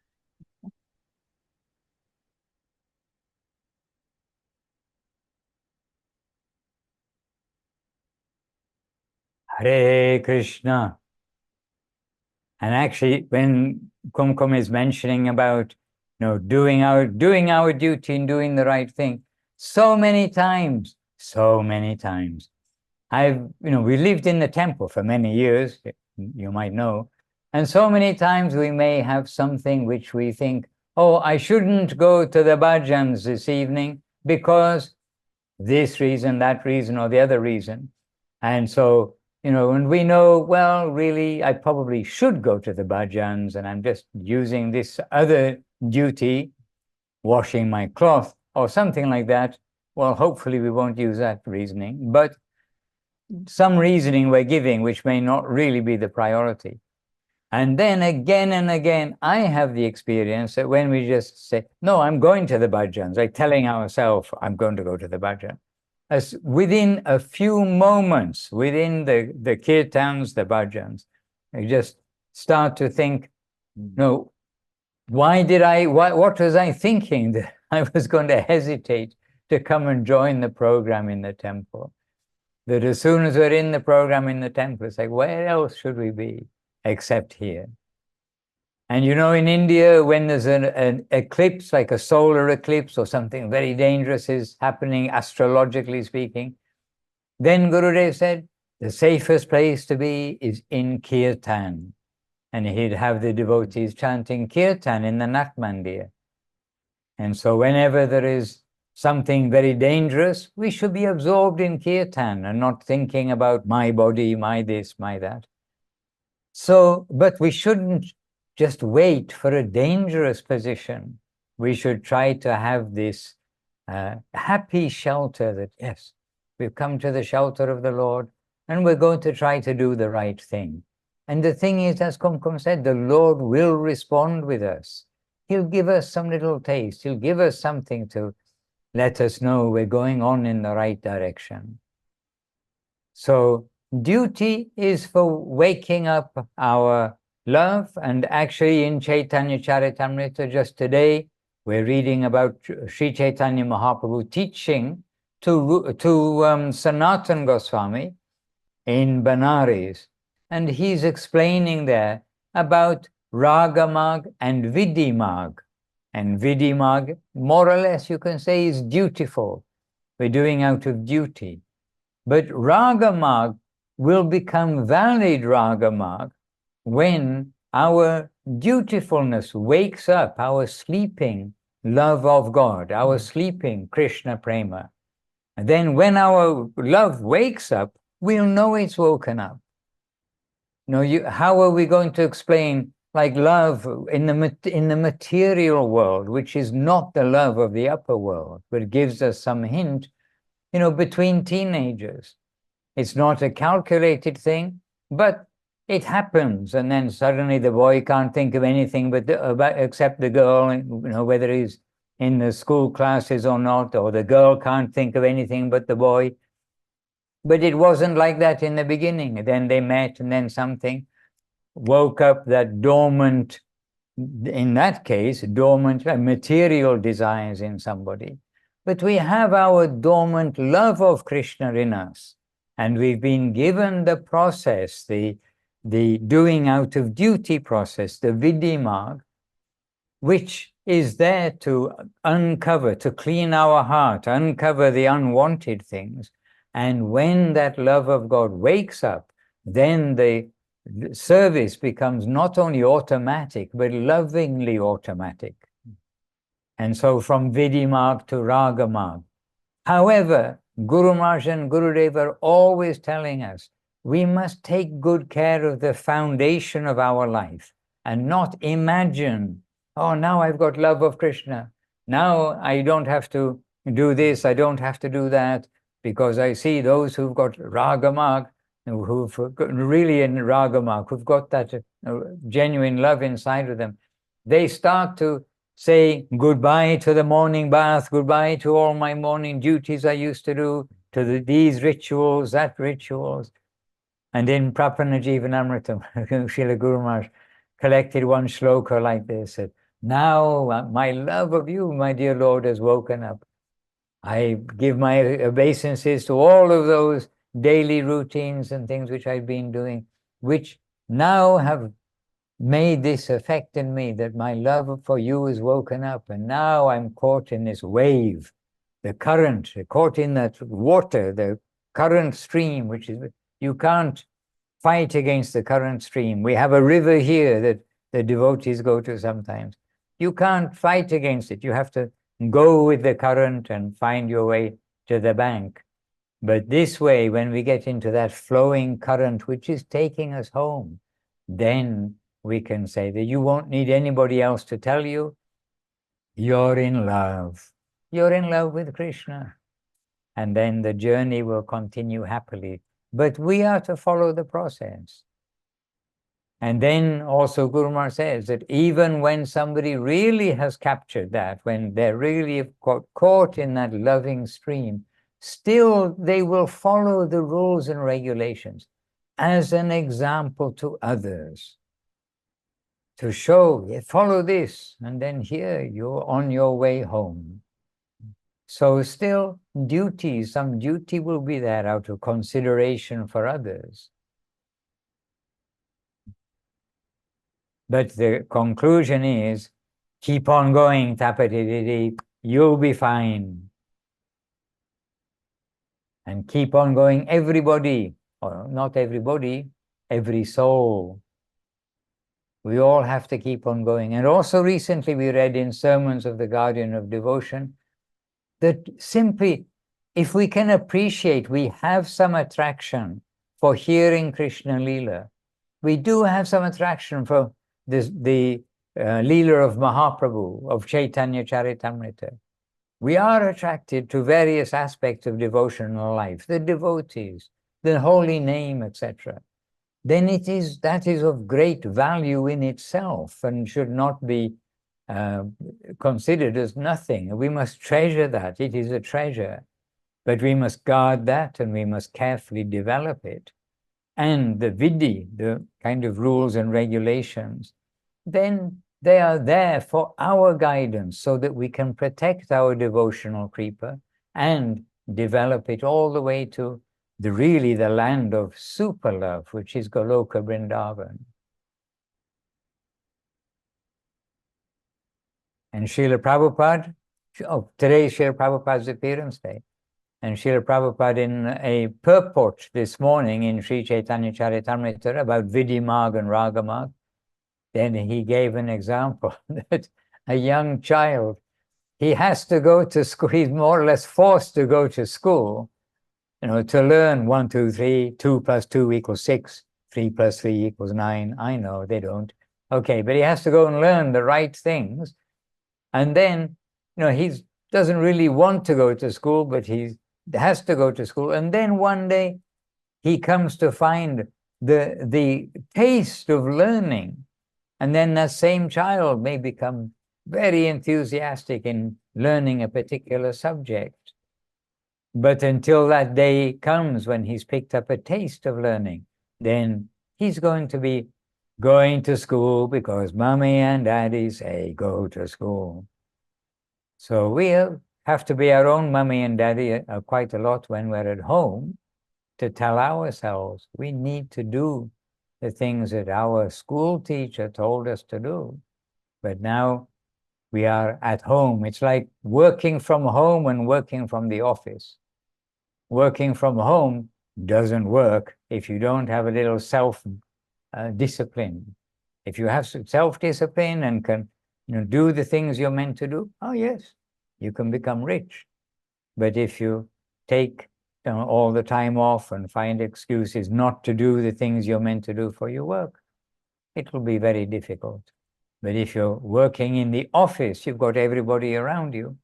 Hare Krishna. And actually, when Kumkum is mentioning about, doing our duty and doing the right thing, so many times, we lived in the temple for many years, you might know, and so many times we may have something which we think, oh, I shouldn't go to the bhajans this evening because this reason, that reason, or the other reason. And so, and we know, well, really, I probably should go to the bhajans, and I'm just using this other duty, washing my cloth, or something like that. Well, hopefully we won't use that reasoning, but some reasoning we're giving, which may not really be the priority. And then again and again, I have the experience that when we just say, no, I'm going to the bhajans, like telling ourselves, I'm going to go to the bhajan. As within a few moments, within the kirtans, the bhajans, I just start to think, no, what was I thinking that I was going to hesitate to come and join the program in the temple? That as soon as we're in the program in the temple, it's like, where else should we be except here? And in India, when there's an eclipse, like a solar eclipse or something very dangerous is happening, astrologically speaking, then Gurudev said, the safest place to be is in kirtan. And he'd have the devotees chanting kirtan in the Nat Mandir. And so whenever there is something very dangerous, we should be absorbed in kirtan and not thinking about my body, my this, my that. So, but we shouldn't just wait for a dangerous position. We should try to have this happy shelter that, yes, we've come to the shelter of the Lord and we're going to try to do the right thing. And the thing is, as Kumkum said, the Lord will respond with us. He'll give us some little taste. He'll give us something to let us know we're going on in the right direction. So duty is for waking up our love, and actually in Chaitanya Charitamrita just today, we're reading about Sri Chaitanya Mahaprabhu teaching to Sanatan Goswami in Benares, and he's explaining there about Ragamag and Vidimag. And Vidimag, more or less you can say, is dutiful. We're doing out of duty. But Ragamag will become valid Ragamag when our dutifulness wakes up, our sleeping love of God, our sleeping Krishna Prema. And then when our love wakes up, we'll know it's woken up. How are we going to explain like love in the material world, which is not the love of the upper world, but gives us some hint, between teenagers. It's not a calculated thing, but it happens, and then suddenly the boy can't think of anything except the girl, whether he's in the school classes or not, or the girl can't think of anything but the boy. But it wasn't like that in the beginning. Then they met, and then something woke up that dormant, in that case, dormant material desires in somebody. But we have our dormant love of Krishna in us. And we've been given the process, the doing out of duty process, the Vidimag, which is there to uncover, to clean our heart, uncover the unwanted things. And when that love of God wakes up, then the service becomes not only automatic, but lovingly automatic. And so from Vidimag to Ragamag. However, Guru Maharaj and Gurudev are always telling us, we must take good care of the foundation of our life and not imagine, oh, now I've got love of Krishna. Now I don't have to do this, I don't have to do that, because I see those who've got Ragamag, who've really in Ragamag, who've got that genuine love inside of them. They start to say goodbye to the morning bath, goodbye to all my morning duties I used to do, to these rituals, that rituals. And in Prapanajivanamritam, Srila Guru Maharaj collected one shloka like this, said, now my love of you, my dear Lord, has woken up. I give my obeisances to all of those daily routines and things which I've been doing, which now have made this effect in me, that my love for you is woken up, and now I'm caught in this wave, the current, caught in that water, the current stream, which is, you can't fight against the current stream. We have a river here that the devotees go to sometimes. You can't fight against it. You have to go with the current and find your way to the bank. But this way, when we get into that flowing current, which is taking us home, then we can say that you won't need anybody else to tell you, you're in love. You're in love with Krishna. And then the journey will continue happily. But we are to follow the process. And then also Guru Maharaj says that even when somebody really has captured that, when they're really caught in that loving stream, still they will follow the rules and regulations as an example to others, to show, follow this, and then here you're on your way home. So still duty, some duty will be there out of consideration for others. But the conclusion is, keep on going, tapatididi, you'll be fine. And keep on going, everybody, or not everybody, every soul. We all have to keep on going. And also recently we read in Sermons of the Guardian of Devotion that simply, if we can appreciate, we have some attraction for hearing Krishna Leela. We do have some attraction for the Leela of Mahaprabhu, of Chaitanya Charitamrita. We are attracted to various aspects of devotional life, the devotees, the holy name, etc. Then that is of great value in itself and should not be considered as nothing. We must treasure that. It is a treasure. But we must guard that and we must carefully develop it. And the vidhi, the kind of rules and regulations, then they are there for our guidance so that we can protect our devotional creeper and develop it all the way to really the land of super love, which is Goloka Vrindavan. And Srila Prabhupada, today is Srila Prabhupada's appearance day. And Srila Prabhupada in a purport this morning in Sri Chaitanya Charitamrita about Vidimag and Ragamag, then he gave an example that a young child, he has to go to school, he's more or less forced to go to school, to learn 1, 2, 3, 2 plus 2 equals 6, 3 plus 3 equals 9. I know, they don't. Okay, but he has to go and learn the right things. And then, he doesn't really want to go to school, but he has to go to school. And then one day he comes to find the taste of learning. And then that same child may become very enthusiastic in learning a particular subject. But until that day comes when he's picked up a taste of learning, then he's going to be going to school because mommy and daddy say go to school. So we have to be our own mommy and daddy quite a lot when we're at home, to tell ourselves we need to do the things that our school teacher told us to do. But now we are at home. It's like working from home and working from the office. Working from home doesn't work if you don't have a little self-discipline. If you have self-discipline and can do the things you're meant to do, oh yes, you can become rich. But if you take all the time off and find excuses not to do the things you're meant to do for your work, it will be very difficult. But if you're working in the office, you've got everybody around you.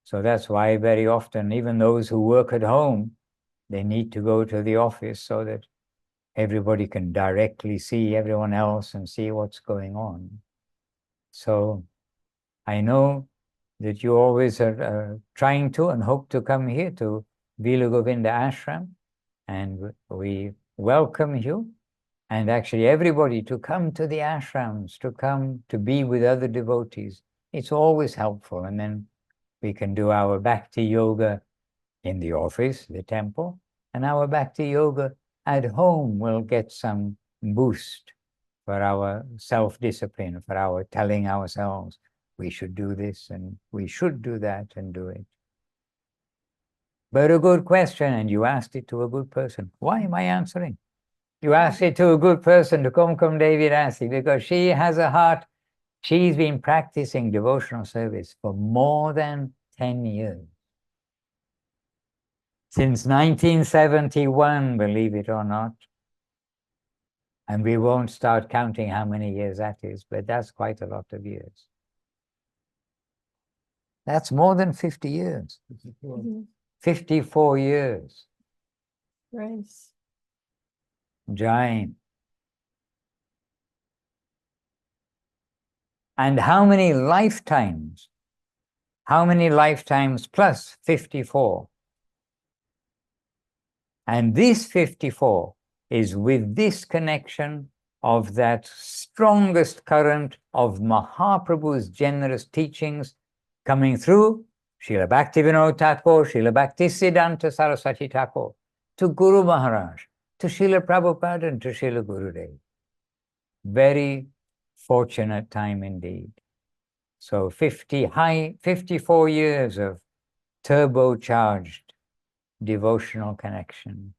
So that's why very often, even those who work at home, they need to go to the office so that everybody can directly see everyone else and see what's going on. So I know that you always are trying to and hope to come here to Vila Govinda Ashram, and we welcome you, and actually everybody to come to the ashrams, to come to be with other devotees. It's always helpful, and then we can do our bhakti yoga in the office, the temple, and our bhakti yoga at home will get some boost for our self-discipline, for our telling ourselves we should do this and we should do that and do it. But a good question, and you asked it to a good person. Why am I answering? You asked it to a good person, to Kumkum Devi Rasi, because she has a heart. She's been practicing devotional service for more than 10 years. Since 1971, believe it or not. And we won't start counting how many years that is, but that's quite a lot of years. That's more than 50 years. 54 years. Grace. Jain. And how many lifetimes? How many lifetimes plus 54? And this 54 is with this connection of that strongest current of Mahaprabhu's generous teachings coming through Srila Bhaktivedanta Thakur, Srila Bhaktisiddhanta Saraswati Thakur, to Guru Maharaj, to Srila Prabhupada, and to Srila Gurudev. Very fortunate time indeed. So 54 years of turbocharged devotional connection.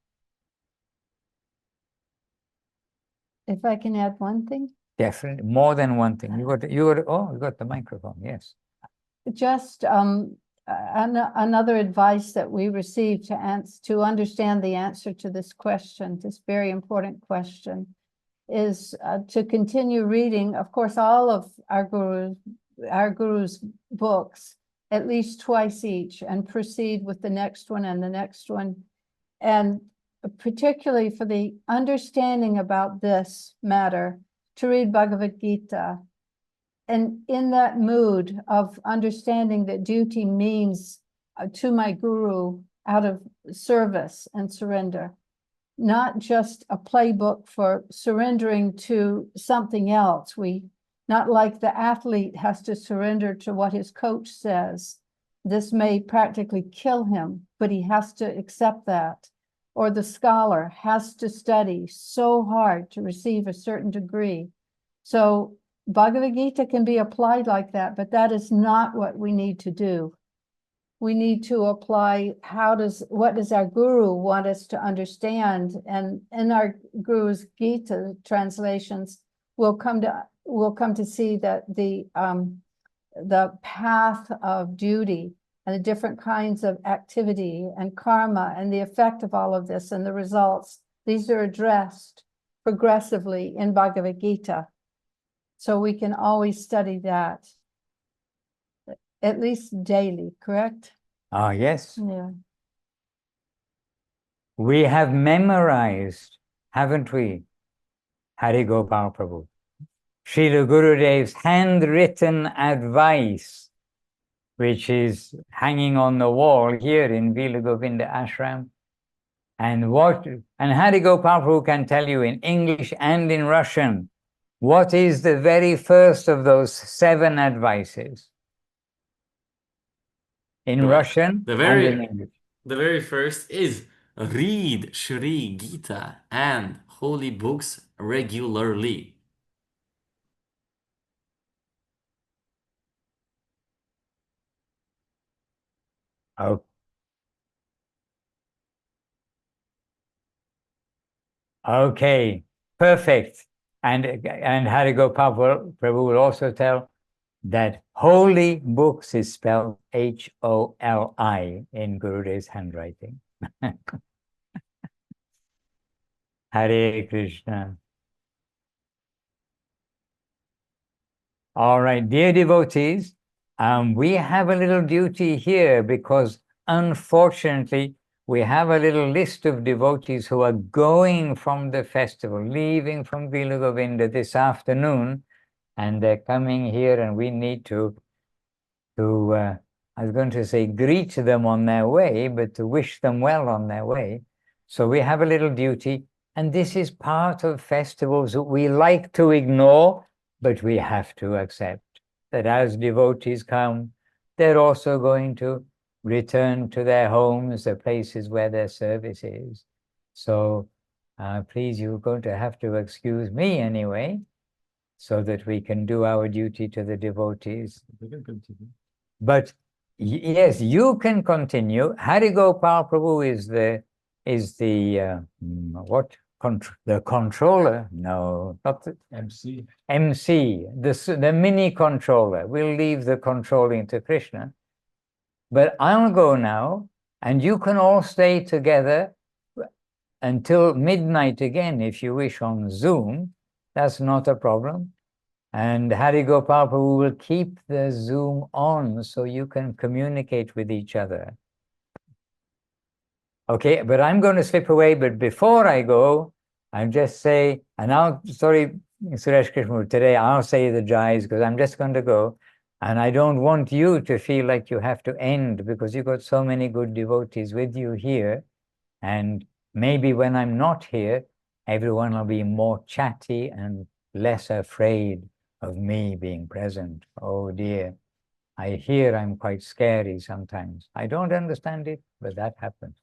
If I can add one thing. Definitely, more than one thing. You got the microphone, yes. Just another advice that we received to understand the answer to this question, this very important question, is to continue reading, of course, all of our Guru's books, at least twice each, and proceed with the next one and the next one. And particularly for the understanding about this matter, to read Bhagavad Gita. And in that mood of understanding that duty means to my Guru out of service and surrender, not just a playbook for surrendering to something else. Not like the athlete has to surrender to what his coach says. This may practically kill him, but he has to accept that. Or the scholar has to study so hard to receive a certain degree. So Bhagavad Gita can be applied like that, but that is not what we need to do. We need to apply what does our Guru want us to understand? And in our Guru's Gita translations, we'll come to see that the path of duty and the different kinds of activity and karma and the effect of all of this and the results, these are addressed progressively in Bhagavad Gita. So we can always study that, at least daily, correct? Ah, yes. Yeah. We have memorized, haven't we, Hari Gopal Prabhu? Srila Gurudev's handwritten advice, which is hanging on the wall here in Vila Govinda Ashram. And Hari Gopal Prabhu can tell you in English and in Russian, what is the very first of those 7 advices? In Russian and in English. The very first is read Shri Gita and holy books regularly. Oh. Okay, perfect. And Hari Gopal Prabhu will also tell that holy books is spelled Holi in Gurudev's handwriting. Hare Krishna. All right, dear devotees, we have a little duty here because unfortunately we have a little list of devotees who are going from the festival, leaving from Vila Govinda this afternoon, and they're coming here, and we need to I was going to say greet them on their way, but to wish them well on their way. So we have a little duty, and this is part of festivals that we like to ignore, but we have to accept that as devotees come, they're also going to return to their homes, the places where their service is. So please, you're going to have to excuse me anyway, so that we can do our duty to the devotees. We can continue. But yes, you can continue. Hari Gopal Prabhu is the the controller? No, not the MC. MC, the mini controller. We'll leave the controlling to Krishna. But I'll go now, and you can all stay together until midnight again, if you wish, on Zoom. That's not a problem. And Hari Gopal Prabhu will keep the Zoom on so you can communicate with each other. Okay, but I'm going to slip away. But before I go, I'll just say, and sorry, Suresh Krishna, today I'll say the Jais because I'm just going to go. And I don't want you to feel like you have to end because you've got so many good devotees with you here. And maybe when I'm not here, everyone will be more chatty and less afraid of me being present. Oh dear, I hear I'm quite scary sometimes. I don't understand it, but that happens.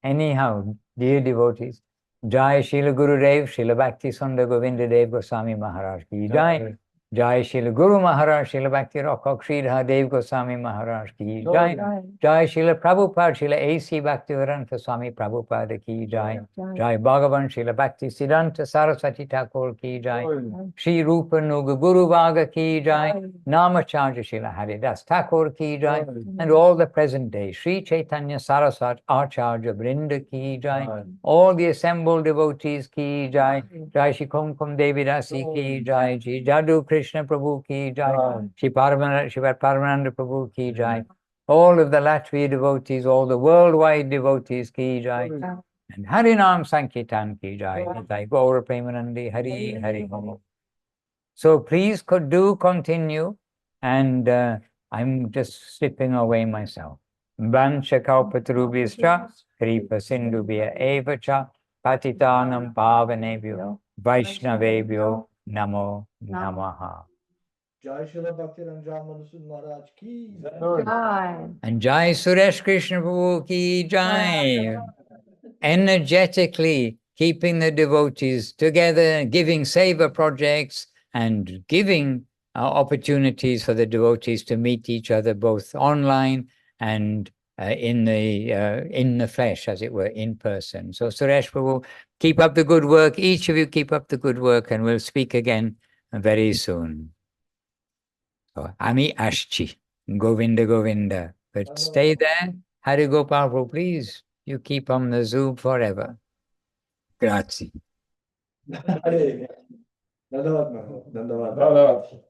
Anyhow, dear devotees, Jai Srila Gurudev, Srila Bhakti Sundar Govinda Dev Goswami Maharaj ki Jai. Jai Srila Guru Maharaj, Srila Bhakti Rakha Sridhar Dev Goswami Maharaj ki Jai. Jai Srila Prabhupada, Srila A.C. Bhaktivedanta Swami Prabhupada ki Jai. Jai Bhagavan, Srila Bhakti Siddhanta Saraswati Thakur ki Jai. Shri Rupa Nuga Guru Vaga ki Jai. Namacharya Srila Haridas Thakur ki Jai. And all the present day, Sri Chaitanya Saraswat Acharya Brinda ki Jai. All the assembled devotees ki Jai. Jai Shri Kumkum Devi Dasi ki Jai. Shri Jadu Krishna Prabhu ki Jai. Shri Paramananda Prabhu ki Jai. All of the Latvian devotees, all the worldwide devotees ki Jai. And Harinam Sankirtan ki Jai. Nitai Gaura Premanandi Hari Hari Om. So please do continue, and I'm just slipping away myself. Vancha kalpatarubhyascha kripa sindhubhya eva cha patitanam pavanebhyo vaishnavebhyo namo namaha. Jai Srila Bhaktivedanta Madhusudan Maharaj ki Jai. And Jai Suresh Krishna Prabhu ki Jai. Energetically keeping the devotees together, giving seva projects, and giving opportunities for the devotees to meet each other both online and in the flesh, as it were, in person. So Suresh Prabhu, keep up the good work. Each of you keep up the good work, and we'll speak again very soon. So, Ami Ashchi, Govinda Govinda. But stay there. Hari Gopal Prabhu, please. You keep on the Zoom forever. Grazie. Nandavad.